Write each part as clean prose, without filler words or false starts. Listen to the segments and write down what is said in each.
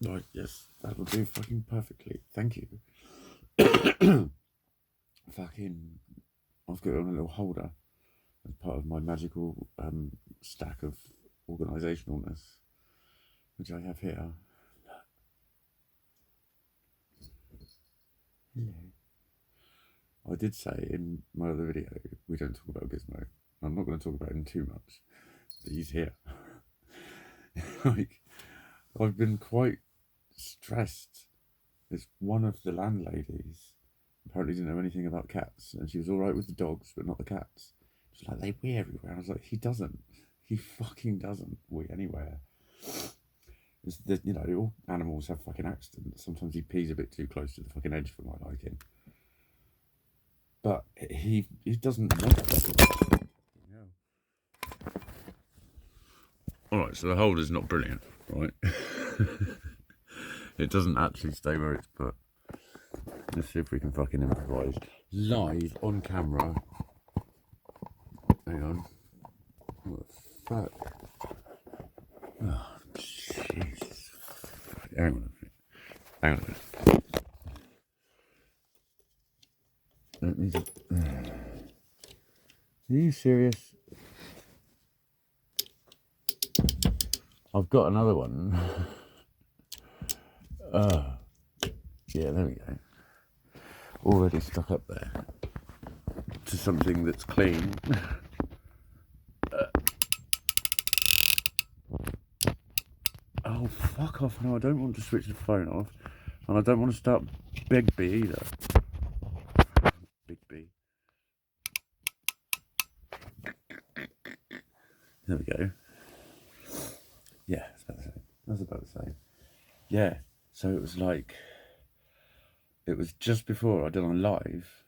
Right, yes, that will do fucking perfectly. Thank you. Fucking, I've got it on a little holder as part of my magical stack of organisationalness, which I have here. Hello. I did say in my other video we don't talk about Gizmo. I'm not going to talk about him too much, but he's here. Like, I've been quite stressed. It's one of the landladies apparently didn't know anything about cats, and she was all right with the dogs, but not the cats. She's like, they wee everywhere. I was like, he doesn't. He fucking doesn't wee anywhere. It's the, all animals have fucking accidents. Sometimes he pees a bit too close to the fucking edge for my liking. But he doesn't want to. Yeah. Alright, so the holder's not brilliant, right? It doesn't actually stay where it's put. Let's see if we can fucking improvise. Live on camera. Hang on. What the fuck? Oh, jeez. Hang on a minute. Hang on a minute. Let me just... Are you serious? I've got another one. Yeah, there we go. Already stuck up there to something that's clean. Oh, fuck off. No, I don't want to switch the phone off. And I don't want to start Big B either. Big B. There we go. Yeah, that's about the same. Yeah, so it was like, it was just before I did on live.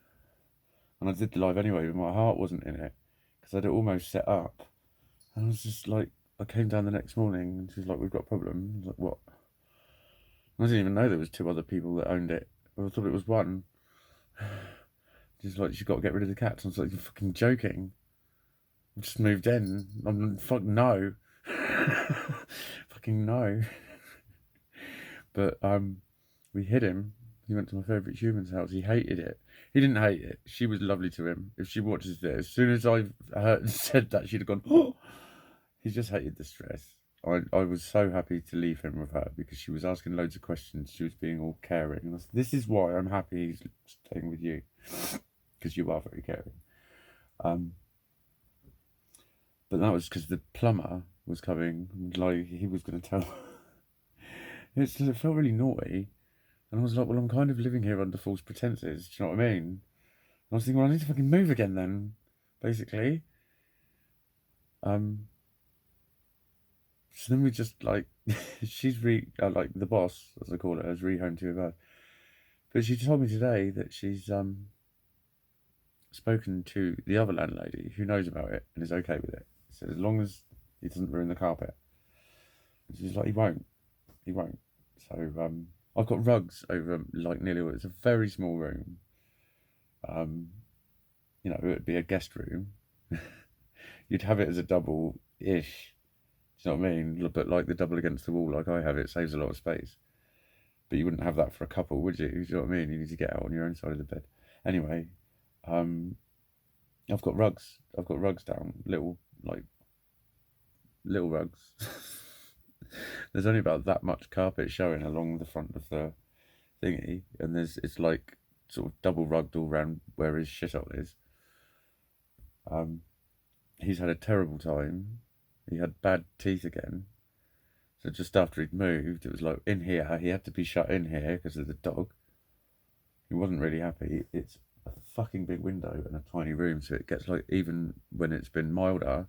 And I did the live anyway, but my heart wasn't in it. Because I'd almost set up. And I was just like, I came down the next morning and she was like, we've got a problem. I was like, what? I didn't even know there was 2 other people that owned it. I thought it was one. She's like, you've got to get rid of the cats. I was like, you're fucking joking. I just moved in. I'm fuck no. Fucking no. But we hid him. He went to my favourite human's house. He hated it. He didn't hate it. She was lovely to him. If she watches this, as soon as I said that, she'd have gone, oh! He just hated the stress. I was so happy to leave him with her because she was asking loads of questions. She was being all caring. And I said, this is why I'm happy he's staying with you. Because you are very caring. But that was because the plumber was coming. Like, he was going to tell... It felt really naughty. And I was like, well, I'm kind of living here under false pretenses. Do you know what I mean? And I was thinking, well, I need to fucking move again then, basically. So then we just, like, she's like, the boss, as I call it, has rehomed to her. But she told me today that she's spoken to the other landlady who knows about it and is okay with it. So as long as he doesn't ruin the carpet. And she's like, he won't. So I've got rugs over, like, nearly all. It's a very small room. It would be a guest room. You'd have it as a double-ish. Do you know what I mean? But like the double against the wall, like I have, it saves a lot of space. But you wouldn't have that for a couple, would you? Do you know what I mean? You need to get out on your own side of the bed. Anyway, I've got rugs. I've got rugs down, little rugs. There's only about that much carpet showing along the front of the thingy, and it's like sort of double rugged all round where his shithole is. He's had a terrible time. He had bad teeth again. So just after he'd moved, it was like in here. He had to be shut in here because of the dog. He wasn't really happy. It's a fucking big window and a tiny room, so it gets like, even when it's been milder,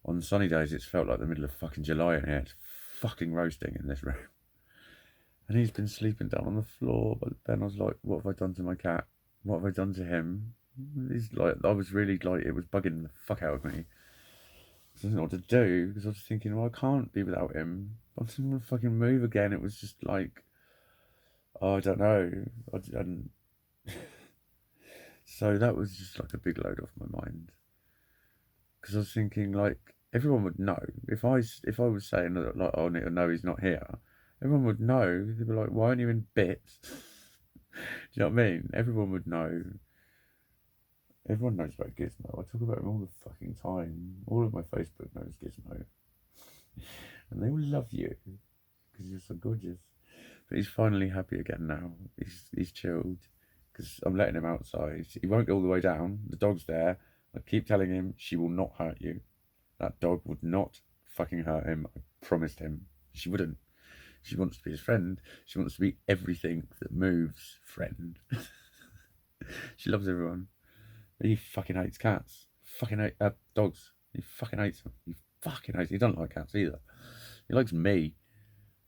on sunny days it's felt like the middle of fucking July in here. It's fucking roasting in this room. And he's been sleeping down on the floor. But then I was like, what have I done to my cat? What have I done to him? He's like, I was really like, it was bugging the fuck out of me. I didn't know what to do because I was thinking, well, I can't be without him. I didn't want to fucking move again. It was just like, oh, I don't know. So that was just like a big load off my mind. Because I was thinking, like, everyone would know if I was saying that, like, oh no, he's not here. Everyone would know. They'd be like, why aren't you in bits? Do you know what I mean? Everyone would know. Everyone knows about Gizmo. I talk about him all the fucking time. All of my Facebook knows Gizmo. And they will love you because you're so gorgeous. But he's finally happy again now. He's chilled because I'm letting him outside. He won't go all the way down. The dog's there. I keep telling him she will not hurt you. That dog would not fucking hurt him. I promised him. She wouldn't. She wants to be his friend. She wants to be everything that moves friend. She loves everyone. But he fucking hates cats. Fucking hate dogs. He fucking hates them. He fucking hates. He doesn't like cats either. He likes me.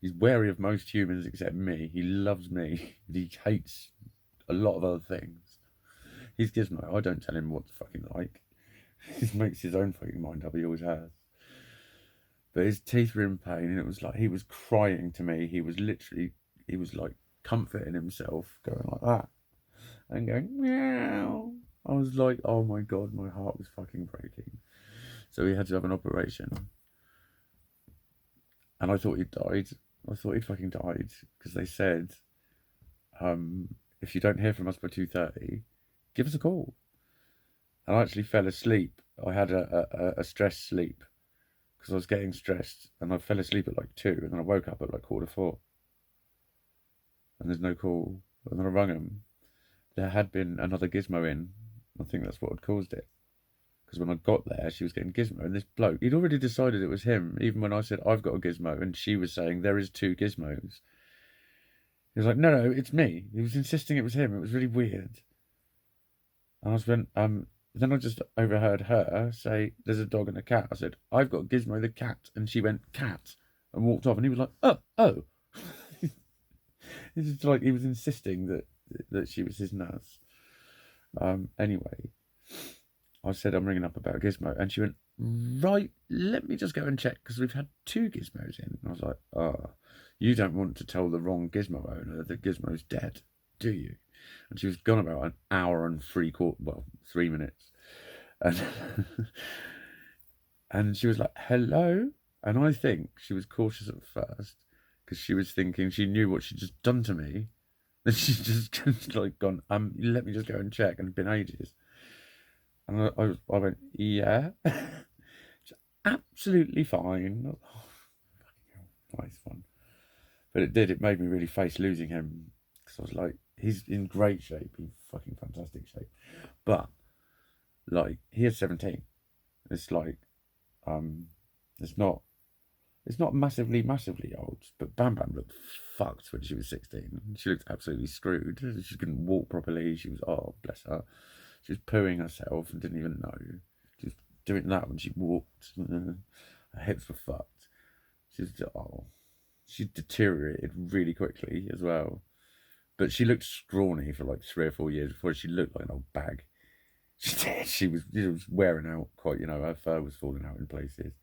He's wary of most humans except me. He loves me. He hates a lot of other things. He's Gizmo. I don't tell him what to fucking like. He makes his own fucking mind up. He always has. But his teeth were in pain, and it was like he was crying to me. He was like comforting himself, going like that, and going meow. I was like, oh my god, my heart was fucking breaking. So he had to have an operation, and I thought he'd died. I thought he'd fucking died because they said, if you don't hear from us by 2:30, give us a call. And I actually fell asleep. I had a stress sleep because I was getting stressed, and I fell asleep at like 2, and then I woke up at like 4:15, and there's no call. And then I rang him. There had been another Gizmo in. I think that's what had caused it. Because when I got there, she was getting Gizmo, and this bloke, he'd already decided it was him, even when I said, I've got a Gizmo, and she was saying, there is 2 Gizmos. He was like, no, it's me. He was insisting it was him. It was really weird. And I was went, then I just overheard her say, there's a dog and a cat. I said, I've got Gizmo the cat. And she went, cat, and walked off. And he was like, oh. It's just like he was insisting that she was his nurse. Anyway, I said, I'm ringing up about Gizmo. And she went, right, let me just go and check because we've had 2 Gizmos in. And I was like, you don't want to tell the wrong Gizmo owner that Gizmo's dead, do you? And she was gone about an hour and 3 minutes. And, and she was like, hello? And I think she was cautious at first because she was thinking she knew what she'd just done to me. And she's just like gone, let me just go and check. And it's been ages. And I went, yeah. It's absolutely fine. Oh, fucking hell. Nice one. But it made me really face losing him. Because I was like, he's in great shape. He's fucking fantastic shape. But, like, he is 17. It's like, it's not massively old. But Bam Bam looked fucked when she was 16. She looked absolutely screwed. She couldn't walk properly. She was, oh, bless her. She was pooing herself and didn't even know. She was doing that when she walked. Her hips were fucked. She deteriorated really quickly as well. But she looked scrawny for like 3 or 4 years before she looked like an old bag. She was wearing out quite, her fur was falling out in places.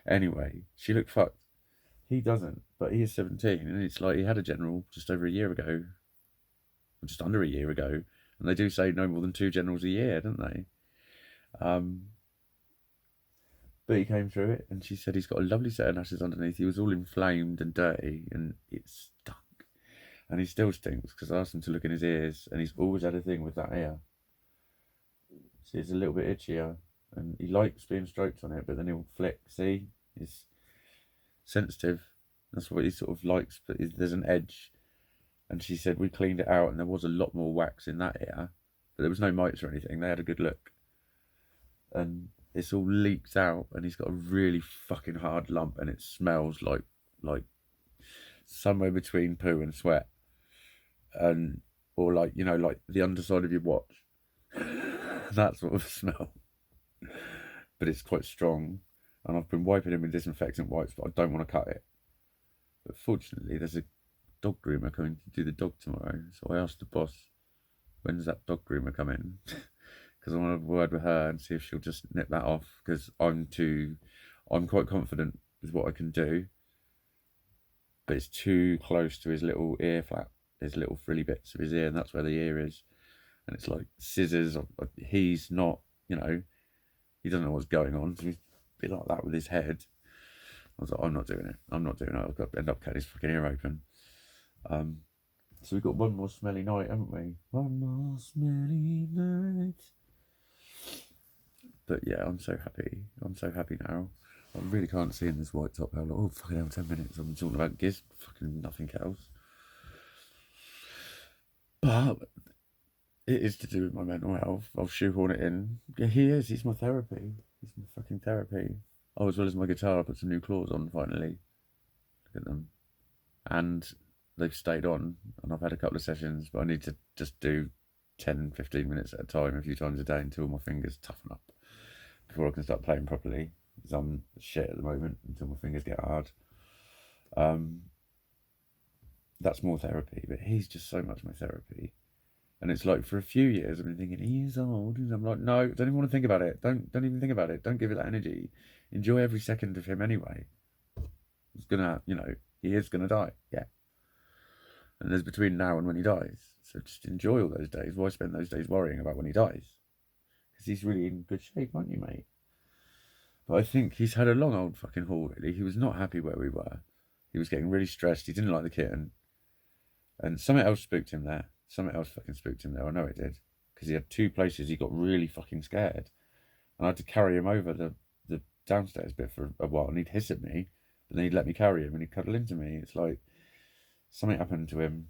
Anyway, she looked fucked. He doesn't, but he is 17, and it's like he had a general just over a year ago, or just under a year ago, and they do say no more than 2 generals a year, don't they? But he came through it, and she said he's got a lovely set of gnashes underneath. He was all inflamed and dirty, and it stunk. And he still stinks because I asked him to look in his ears, and he's always had a thing with that ear. See, it's a little bit itchier, and he likes being stroked on it, but then he'll flick. See, he's sensitive. That's what he sort of likes, but there's an edge. And she said we cleaned it out, and there was a lot more wax in that ear, but there was no mites or anything. They had a good look, and it's all leaked out, and he's got a really fucking hard lump, and it smells like somewhere between poo and sweat, and or like like the underside of your watch. That sort of smell. But it's quite strong, and I've been wiping him with disinfectant wipes, but I don't want to cut it. But fortunately, there's a dog groomer coming to do the dog tomorrow, so I asked the boss, when's that dog groomer coming? Because I want to have a word with her and see if she'll just nip that off, because I'm quite confident with what I can do, but it's too close to his little ear flap, his little frilly bits of his ear, and that's where the ear is. And it's like scissors. He's not, he doesn't know what's going on, so he's a bit like that with his head. I was like, I'm not doing it. I'm not doing it. I've got to end up cutting his fucking ear open. So we've got one more smelly night, haven't we? One more smelly night. But yeah, I'm so happy. I'm so happy now. I really can't see in this white top how long. Oh, fucking hell, 10 minutes. I'm talking about Giz, fucking nothing else. But it is to do with my mental health. I'll shoehorn it in. Yeah, he is. He's my therapy. He's my fucking therapy. Oh, as well as my guitar, I put some new claws on finally. Look at them. And they've stayed on. And I've had a couple of sessions, but I need to just do 10, 15 minutes at a time, a few times a day until my fingers toughen up before I can start playing properly. Because I'm shit at the moment until my fingers get hard. That's more therapy, but he's just so much my therapy. And it's like for a few years I've been thinking he's old, and I'm like, no, don't even want to think about it. Don't even think about it. Don't give it that energy. Enjoy every second of him anyway. He's gonna, he is gonna die. Yeah. And there's between now and when he dies. So just enjoy all those days. Why spend those days worrying about when he dies? Because he's really in good shape, aren't you, mate? But I think he's had a long old fucking haul, really. He was not happy where we were. He was getting really stressed. He didn't like the kitten. And something else spooked him there. Something else fucking spooked him there. I know it did. Because he had two places he got really fucking scared. And I had to carry him over the downstairs bit for a while. And he'd hiss at me. But then he'd let me carry him and he'd cuddle into me. It's like something happened to him.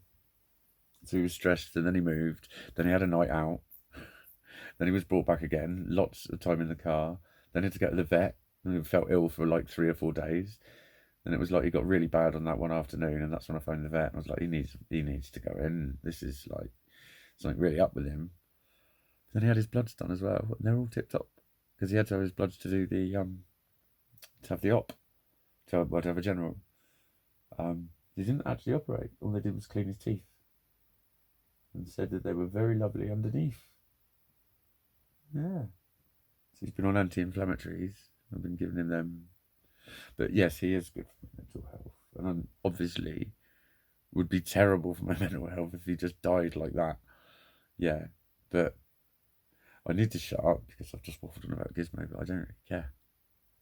So he was stressed and then he moved. Then he had a night out. Then he was brought back again. Lots of time in the car. Then he had to go to the vet. And he felt ill for like 3 or 4 days. And it was like he got really bad on that one afternoon, and that's when I phoned the vet. And I was like, he needs to go in. This is like something really up with him. Then he had his bloods done as well, and they're all tip top because he had to have his bloods to do the to have the op, to have a general. They didn't actually operate. All they did was clean his teeth, and said that they were very lovely underneath. Yeah. So he's been on anti-inflammatories. I've been giving him them. But yes, he is good for my mental health. And obviously would be terrible for my mental health if he just died like that. Yeah. But I need to shut up because I've just waffled on about Gizmo, but I don't really care.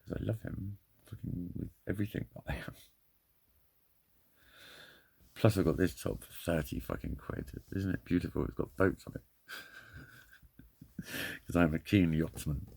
Because I love him fucking with everything that I am. Plus I got this top for 30 fucking quid. Isn't it beautiful? It's got boats on it. Because I'm a keen yachtsman.